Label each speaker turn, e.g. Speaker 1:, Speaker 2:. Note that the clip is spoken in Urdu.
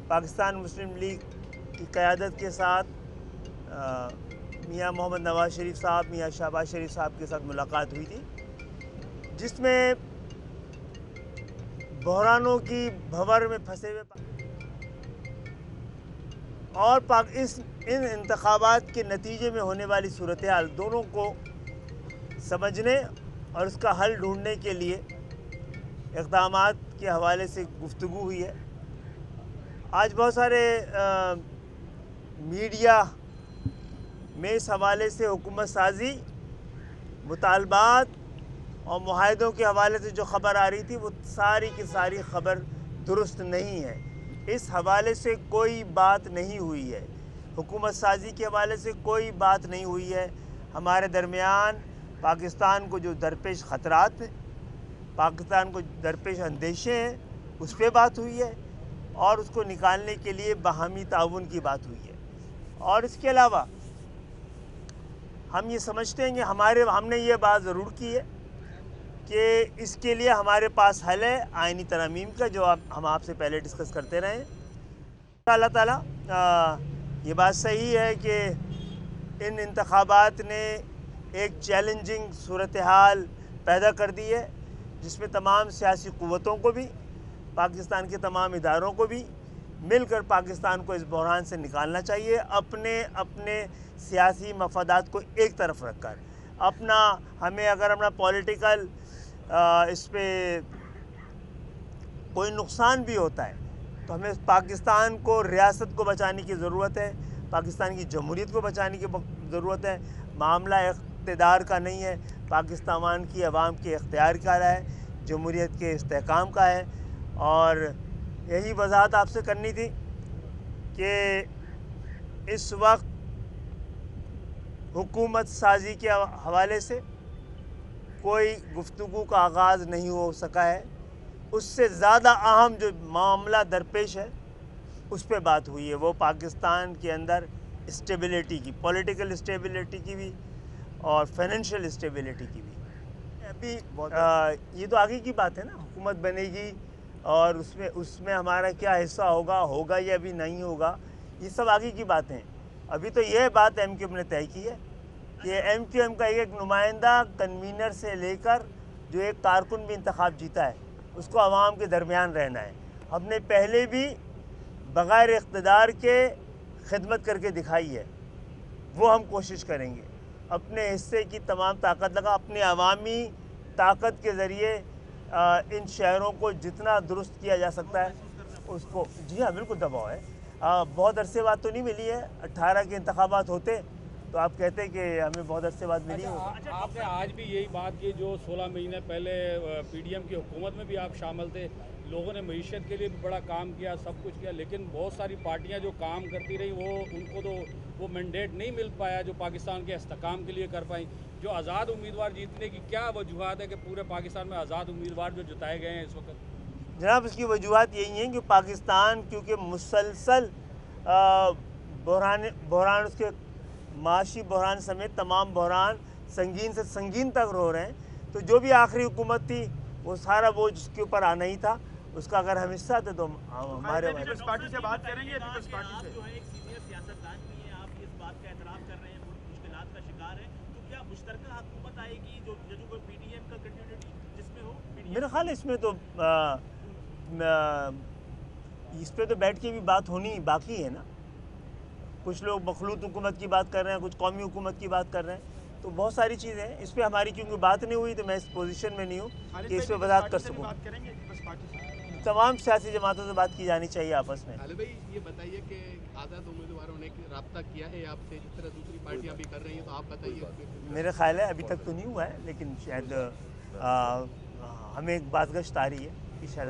Speaker 1: پاکستان مسلم لیگ کی قیادت کے ساتھ میاں محمد نواز شریف صاحب، میاں شہباز شریف صاحب کے ساتھ ملاقات ہوئی تھی، جس میں بحرانوں کی بھنور میں پھنسے ہوئے اور ان انتخابات کے نتیجے میں ہونے والی صورتحال دونوں کو سمجھنے اور اس کا حل ڈھونڈنے کے لیے اقدامات کے حوالے سے گفتگو ہوئی ہے۔ آج بہت سارے میڈیا میں اس حوالے سے حکومت سازی، مطالبات اور معاہدوں کے حوالے سے جو خبر آ رہی تھی وہ ساری کی ساری خبر درست نہیں ہے۔ اس حوالے سے کوئی بات نہیں ہوئی ہے، حکومت سازی کے حوالے سے کوئی بات نہیں ہوئی ہے۔ ہمارے درمیان پاکستان کو جو درپیش خطرات ہیں، پاکستان کو درپیش اندیشے ہیں، اس پہ بات ہوئی ہے اور اس کو نکالنے کے لیے باہمی تعاون کی بات ہوئی ہے۔ اور اس کے علاوہ ہم یہ سمجھتے ہیں کہ ہم نے یہ بات ضرور کی ہے کہ اس کے لیے ہمارے پاس حل ہے آئینی ترامیم کا، جو ہم آپ سے پہلے ڈسکس کرتے رہے ہیں۔ اللہ تعالیٰ یہ بات صحیح ہے کہ ان انتخابات نے ایک چیلنجنگ صورتحال پیدا کر دی ہے، جس میں تمام سیاسی قوتوں کو بھی، پاکستان کے تمام اداروں کو بھی مل کر پاکستان کو اس بحران سے نکالنا چاہیے، اپنے سیاسی مفادات کو ایک طرف رکھ کر۔ ہمیں اگر اپنا پولیٹیکل اس پہ کوئی نقصان بھی ہوتا ہے تو ہمیں پاکستان کو، ریاست کو بچانے کی ضرورت ہے، پاکستان کی جمہوریت کو بچانے کی ضرورت ہے۔ معاملہ اقتدار کا نہیں ہے، پاکستان کی عوام کے اختیار کا ہے، جمہوریت کے استحکام کا ہے۔ اور یہی وضاحت آپ سے کرنی تھی کہ اس وقت حکومت سازی کے حوالے سے کوئی گفتگو کا آغاز نہیں ہو سکا ہے۔ اس سے زیادہ اہم جو معاملہ درپیش ہے اس پہ بات ہوئی ہے، وہ پاکستان کے اندر اسٹیبلٹی کی، پولیٹیکل اسٹیبلٹی کی بھی اور فائنینشیل اسٹیبلٹی کی بھی۔ ابھی یہ تو آگے کی بات ہے نا، حکومت بنے گی اور اس میں ہمارا کیا حصہ ہوگا یا ابھی نہیں ہوگا، یہ سب آگے کی باتیں ہیں۔ ابھی تو یہ بات ایم کیو ایم نے طے کی ہے کہ ایم کیو ایم کا ایک نمائندہ کنوینر سے لے کر جو ایک کارکن بھی انتخاب جیتا ہے اس کو عوام کے درمیان رہنا ہے۔ ہم نے پہلے بھی بغیر اقتدار کے خدمت کر کے دکھائی ہے، وہ ہم کوشش کریں گے اپنے حصے کی تمام طاقت لگا، اپنے عوامی طاقت کے ذریعے ان شہروں کو جتنا درست کیا جا سکتا ہے اس کو۔ جی ہاں، بالکل دباؤ ہے، بہت عرصے بعد تو نہیں ملی ہے۔ 18 کے انتخابات ہوتے تو آپ کہتے کہ ہمیں بہت عرصے بعد ملی ہو۔
Speaker 2: آپ نے آج بھی یہی بات کی، جو 16 مہینے پہلے پی ڈی ایم کی حکومت میں بھی آپ شامل تھے، لوگوں نے معیشت کے لیے بھی بڑا کام کیا، سب کچھ کیا، لیکن بہت ساری پارٹیاں جو کام کرتی رہی ان کو تو وہ مینڈیٹ نہیں مل پایا جو پاکستان کے استحکام کے لیے کر پائیں۔ جو آزاد امیدوار جیتنے کی کیا وجوہات ہے کہ پورے پاکستان میں آزاد امیدوار جو جتائے گئے ہیں اس وقت؟
Speaker 1: جناب، اس کی وجوہات یہی ہیں کہ پاکستان کیونکہ مسلسل بحران اس کے معاشی بحران سمیت تمام بحران سنگین سے سنگین تک رو رہے ہیں، تو جو بھی آخری حکومت تھی وہ سارا بوجھ اس کے اوپر آنا ہی تھا، اس کا اگر ہم حصہ تھے تو ہمارے
Speaker 3: پیپلز پارٹی سے بات کریں گے۔ پیپلز پارٹی سے
Speaker 4: جو ہے ایک سینئر سیاستدان بھی ہیں، آپ اس بات کا اعتراف کر رہے ہیں، مشکلات کا شکار ہیں، تو کیا مشترکہ حکومت آئے گی جو پی ڈی ایم کا کنٹینیوٹی جس میں ہو؟
Speaker 1: میرا خیال ہے اس پہ تو بیٹھ کے بھی بات ہونی باقی ہے نا۔ کچھ لوگ مخلوط حکومت کی بات کر رہے ہیں، کچھ قومی حکومت کی بات کر رہے ہیں، تو بہت ساری چیزیں ہیں۔ اس پہ ہماری کیونکہ بات نہیں ہوئی تو میں اس پوزیشن میں نہیں ہوں کہ اس پہ وضاحت کر سکوں۔ تمام سیاسی جماعتوں سے بات کی جانی چاہیے آپس میں۔
Speaker 5: علی بھائی یہ بتائیے کہ آزاد امیدواروں نے رابطہ کیا ہے آپ سے، جس طرح دوسری پارٹیاں بھی کر رہی ہیں، تو آپ بتائیے۔
Speaker 1: میرا خیال ہے ابھی تک تو نہیں ہوا ہے، لیکن شاید ہمیں ایک بات گشت آ رہی ہے کہ شاید